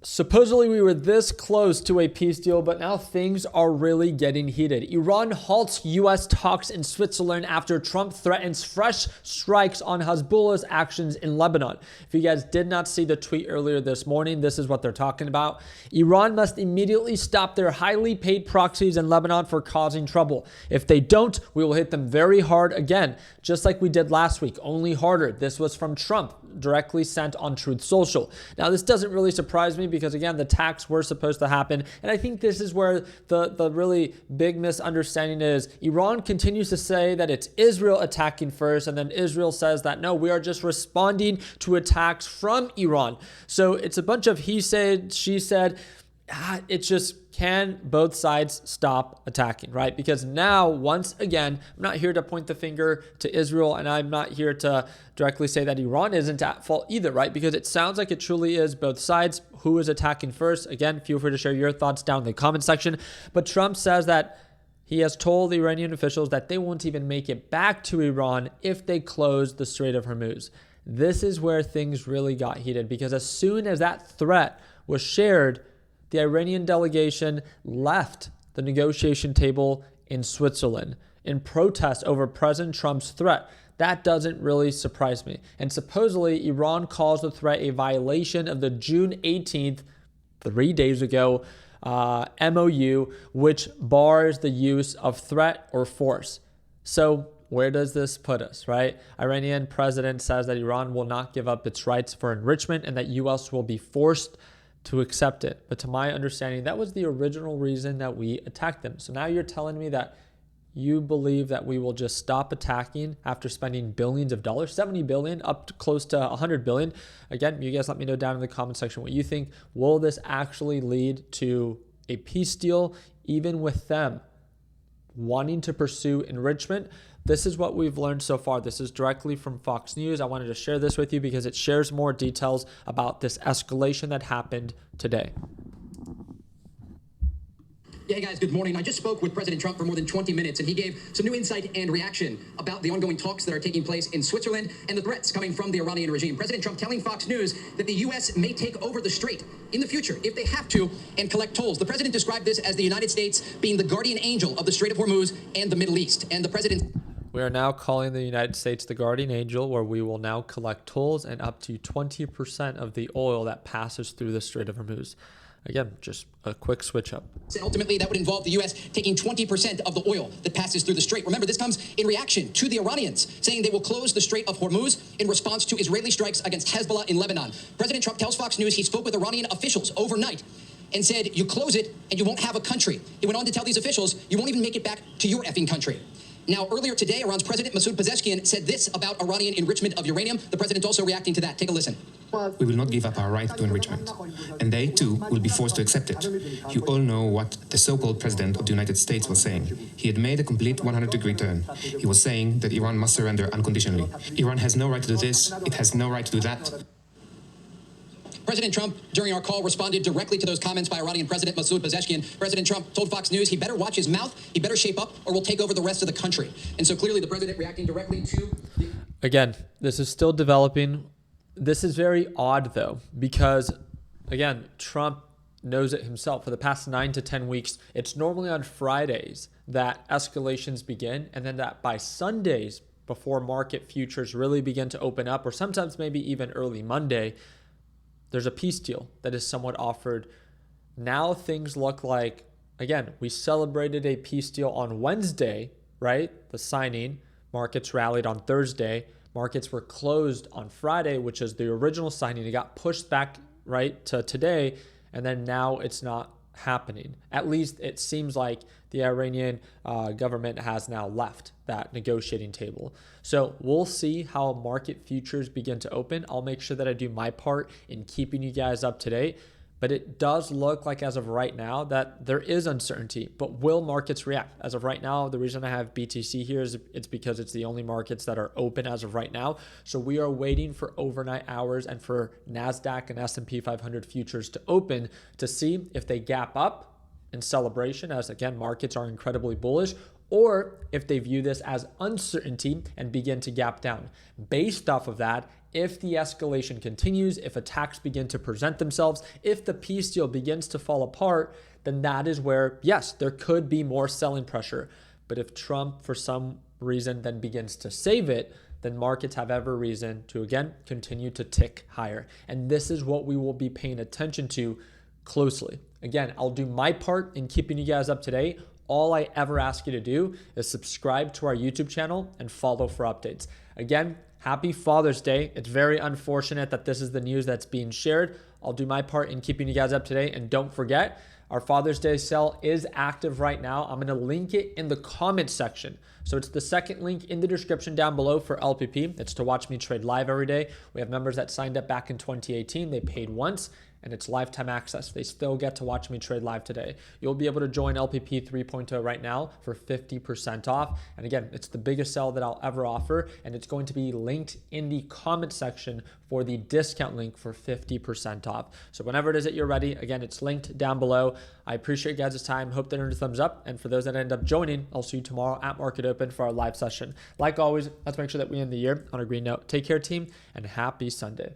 Supposedly we were this close to a peace deal, but now things are really getting heated. Iran halts U.S. talks in Switzerland after Trump threatens fresh strikes on Hezbollah's actions in Lebanon. If you guys did not see the tweet earlier this morning, this is what they're talking about. Iran must immediately stop their highly paid proxies in Lebanon for causing trouble. If they don't, we will hit them very hard again, just like we did last week, only harder. This was from Trump, directly sent on Truth Social. Now, this doesn't really surprise me because, again, the attacks were supposed to happen. And I think this is where the really big misunderstanding is. Iran continues to say that it's Israel attacking first, and then Israel says that, no, we are just responding to attacks from Iran. So it's a bunch of he said, she said. It's just, can both sides stop attacking, right? Because now, once again, I'm not here to point the finger to Israel, and I'm not here to directly say that Iran isn't at fault either, right? Because it sounds like it truly is both sides. Who is attacking first? Again, feel free to share your thoughts down in the comment section. But Trump says that he has told the Iranian officials that they won't even make it back to Iran if they close the Strait of Hormuz. This is where things really got heated, because as soon as that threat was shared, the Iranian delegation left the negotiation table in Switzerland in protest over President Trump's threat. That doesn't really surprise me. And supposedly, Iran calls the threat a violation of the June 18th, 3 days ago, MOU, which bars the use of threat or force. So where does this put us, right? Iranian president says that Iran will not give up its rights for enrichment and that U.S. will be forced to accept it. But to my understanding, that was the original reason that we attacked them. So now you're telling me that you believe that we will just stop attacking after spending billions of dollars, 70 billion up to close to 100 billion. Again, you guys let me know down in the comment section what you think. Will this actually lead to a peace deal, even with them wanting to pursue enrichment? This is what we've learned so far. This is directly from Fox News. I wanted to share this with you because it shares more details about this escalation that happened today. Yeah, hey guys, good morning. I just spoke with President Trump for more than 20 minutes, and he gave some new insight and reaction about the ongoing talks that are taking place in Switzerland and the threats coming from the Iranian regime. President Trump telling Fox News that the U.S. may take over the strait in the future if they have to and collect tolls. The president described this as the United States being the guardian angel of the Strait of Hormuz and the Middle East. And the president... We are now calling the United States the guardian angel, where we will now collect tolls and up to 20% of the oil that passes through the Strait of Hormuz. Again, just a quick switch up. Ultimately, that would involve the U.S. taking 20% of the oil that passes through the strait. Remember, this comes in reaction to the Iranians saying they will close the Strait of Hormuz in response to Israeli strikes against Hezbollah in Lebanon. President Trump tells Fox News he spoke with Iranian officials overnight and said, you close it and you won't have a country. He went on to tell these officials, you won't even make it back to your effing country. Now, earlier today, Iran's President Masoud Pezeshkian said this about Iranian enrichment of uranium. The president also reacting to that. Take a listen. We will not give up our right to enrichment, and they, too, will be forced to accept it. You all know what the so-called president of the United States was saying. He had made a complete 100-degree turn. He was saying that Iran must surrender unconditionally. Iran has no right to do this. It has no right to do that. President Trump, during our call, responded directly to those comments by Iranian President Masoud Pezeshkian. President Trump told Fox News he better watch his mouth, he better shape up, or we'll take over the rest of the country. And so clearly the president reacting directly to... Again, this is still developing. This is very odd, though, because, again, Trump knows it himself. For the past 9 to 10 weeks, it's normally on Fridays that escalations begin, and then that by Sundays, before market futures really begin to open up, or sometimes maybe even early Monday, there's a peace deal that is somewhat offered. Now things look like, again, we celebrated a peace deal on Wednesday, right? The signing. Markets rallied on Thursday. Markets were closed on Friday, which is the original signing. It got pushed back, right, to today, and then now it's not happening. At least it seems like the Iranian government has now left that negotiating table. So we'll see how market futures begin to open. I'll make sure that I do my part in keeping you guys up to date. But it does look like as of right now that there is uncertainty. But will markets react? As of right now, the reason I have BTC here is it's because it's the only markets that are open as of right now. So we are waiting for overnight hours and for NASDAQ and S&P 500 futures to open to see if they gap up in celebration, as again, markets are incredibly bullish, or if they view this as uncertainty and begin to gap down. Based off of that, if the escalation continues, if attacks begin to present themselves, if the peace deal begins to fall apart, then that is where, yes, there could be more selling pressure. But if Trump, for some reason, then begins to save it, then markets have every reason to, again, continue to tick higher. And this is what we will be paying attention to closely. Again, I'll do my part in keeping you guys up to date. All I ever ask you to do is subscribe to our YouTube channel and follow for updates. Again, happy Father's Day. It's very unfortunate that this is the news that's being shared. I'll do my part in keeping you guys up to date. And don't forget, our Father's Day sale is active right now. I'm going to link it in the comments section. So it's the second link in the description down below for LPP. It's to watch me trade live every day. We have members that signed up back in 2018. They paid once, and it's lifetime access. They still get to watch me trade live today. You'll be able to join LPP 3.0 right now for 50% off. And again, it's the biggest sale that I'll ever offer, and it's going to be linked in the comment section for the discount link for 50% off. So whenever it is that you're ready, again, it's linked down below. I appreciate you guys' time. Hope that earned a thumbs up. And for those that end up joining, I'll see you tomorrow at Market Open for our live session. Like always, let's make sure that we end the year on a green note. Take care, team, and happy Sunday.